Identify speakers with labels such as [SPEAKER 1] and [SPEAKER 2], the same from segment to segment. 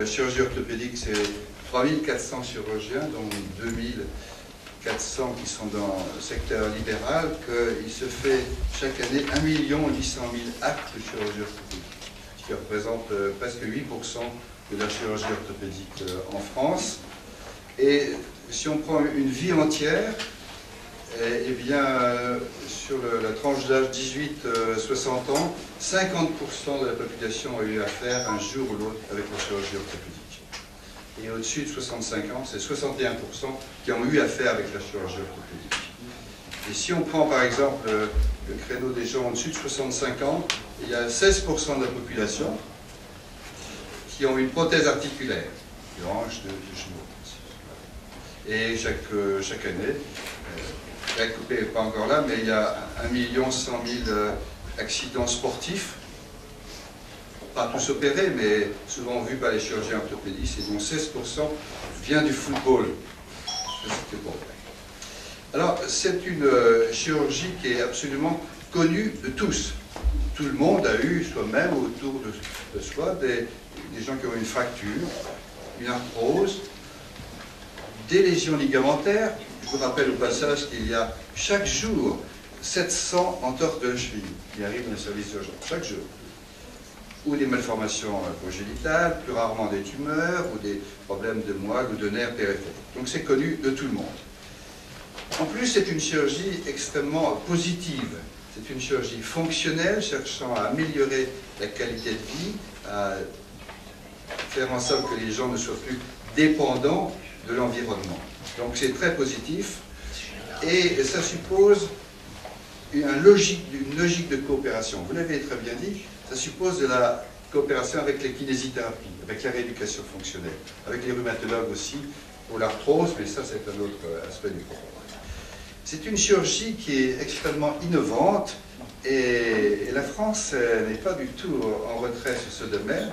[SPEAKER 1] La chirurgie orthopédique, c'est 3400 chirurgiens, dont 2400 qui sont dans le secteur libéral, qu'il se fait chaque année 1 800 000 actes de chirurgie orthopédique, ce qui représente presque 8% de la chirurgie orthopédique en France. Et si on prend une vie entière, eh bien, sur la tranche d'âge 18-60 ans, 50% de la population a eu affaire un jour ou l'autre avec la chirurgie orthopédique. Et au-dessus de 65 ans, c'est 61% qui ont eu affaire avec la chirurgie orthopédique. Et si on prend par exemple le créneau des gens au-dessus de 65 ans, il y a 16% de la population qui ont une prothèse articulaire, de hanche, de genou. Et chaque année, la coupée n'est pas encore là, mais il y a 1 100 000 accidents sportifs, pas tous opérés, mais souvent vus par les chirurgiens orthopédistes, et dont 16% vient du football. Alors, c'est une chirurgie qui est absolument connue de tous. Tout le monde a eu soi-même autour de soi des gens qui ont une fracture, une arthrose, des lésions ligamentaires. Je vous rappelle au passage qu'il y a chaque jour 700 entorses de la cheville qui arrivent dans le service d'urgence, chaque jour. Ou des malformations congénitales, plus rarement des tumeurs, ou des problèmes de moelle ou de nerfs périphériques. Donc c'est connu de tout le monde. En plus, c'est une chirurgie extrêmement positive. C'est une chirurgie fonctionnelle, cherchant à améliorer la qualité de vie, à faire en sorte que les gens ne soient plus dépendants de l'environnement. Donc c'est très positif et ça suppose une logique de coopération. Vous l'avez très bien dit, ça suppose de la coopération avec les kinésithérapies, avec la rééducation fonctionnelle, avec les rhumatologues aussi, pour l'arthrose, mais ça c'est un autre aspect du problème. C'est une chirurgie qui est extrêmement innovante et la France n'est pas du tout en retrait sur ce domaine.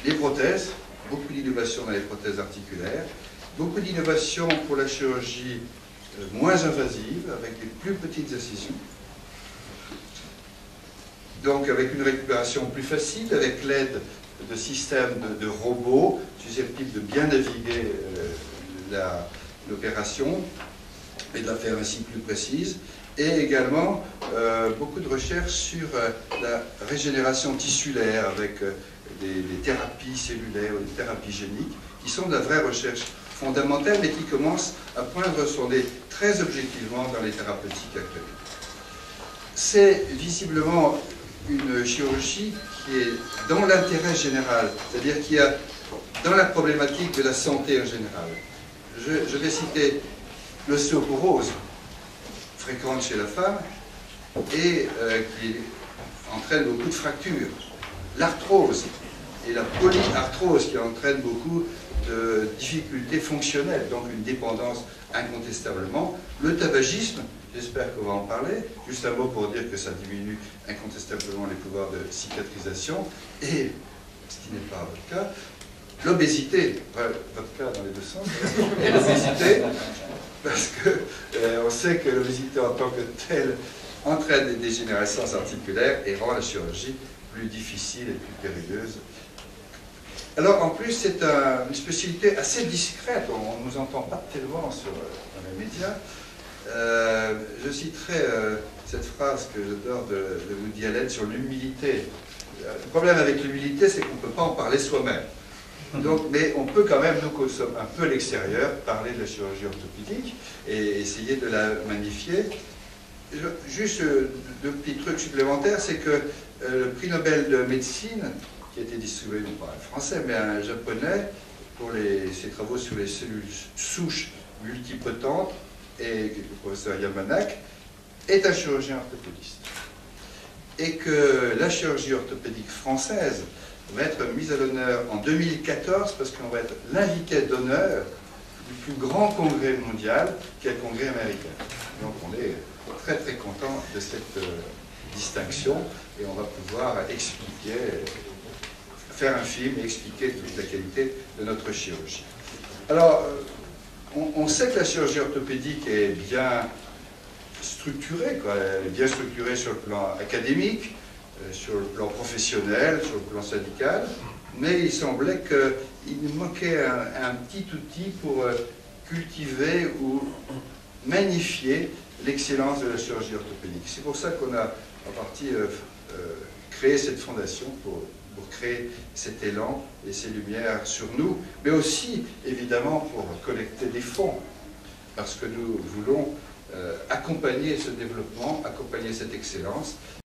[SPEAKER 1] Les prothèses, beaucoup d'innovations dans les prothèses articulaires, beaucoup d'innovations pour la chirurgie moins invasive, avec des plus petites incisions. Donc avec une récupération plus facile, avec l'aide de systèmes de robots susceptibles de bien naviguer l'opération et de la faire ainsi plus précise. Et également beaucoup de recherches sur la régénération tissulaire avec des thérapies cellulaires ou des thérapies géniques qui sont de la vraie recherche fondamentale mais qui commencent à poindre son nez très objectivement dans les thérapeutiques actuelles. C'est visiblement une chirurgie qui est dans l'intérêt général, c'est-à-dire qui a dans la problématique de la santé en général. Je vais citer l'ostéoporose, fréquente chez la femme, et qui entraîne beaucoup de fractures. L'arthrose et la polyarthrose qui entraîne beaucoup de difficultés fonctionnelles, donc une dépendance incontestablement. Le tabagisme, j'espère qu'on va en parler. Juste un mot pour dire que ça diminue incontestablement les pouvoirs de cicatrisation. Et, ce qui n'est pas votre cas, l'obésité, votre cas dans les deux sens, et l'obésité, parce qu'on sait que l'obésité en tant que telle entraîne des dégénérescences articulaires et rend la chirurgie plus difficile et plus périlleuse. Alors en plus c'est une spécialité assez discrète, on ne nous entend pas tellement dans les médias. Je citerai cette phrase que j'adore de Woody Allen sur l'humilité. Le problème avec l'humilité, c'est qu'on ne peut pas en parler soi-même. Mais on peut quand même, nous qui sommes un peu à l'extérieur, parler de la chirurgie orthopédique et essayer de la magnifier. Juste deux petits trucs supplémentaires, c'est que le prix Nobel de médecine, qui a été distribué non pas un français, mais un japonais, pour ses travaux sur les cellules souches multipotentes, et le professeur Yamanaka, est un chirurgien orthopédiste. Et que la chirurgie orthopédique française va être mise à l'honneur en 2014, parce qu'on va être l'invité d'honneur du plus grand congrès mondial, qui est le congrès américain. Donc on est très très content de cette distinction, et on va pouvoir expliquer, faire un film et expliquer toute la qualité de notre chirurgie. Alors, on sait que la chirurgie orthopédique est bien structurée, quoi. Elle est bien structurée sur le plan académique, sur le plan professionnel, sur le plan syndical, mais il semblait qu'il nous manquait un petit outil pour cultiver ou magnifier l'excellence de la chirurgie orthopédique. C'est pour ça qu'on a en partie créé cette fondation pour créer cet élan et ces lumières sur nous, mais aussi évidemment pour collecter des fonds, parce que nous voulons accompagner ce développement, accompagner cette excellence.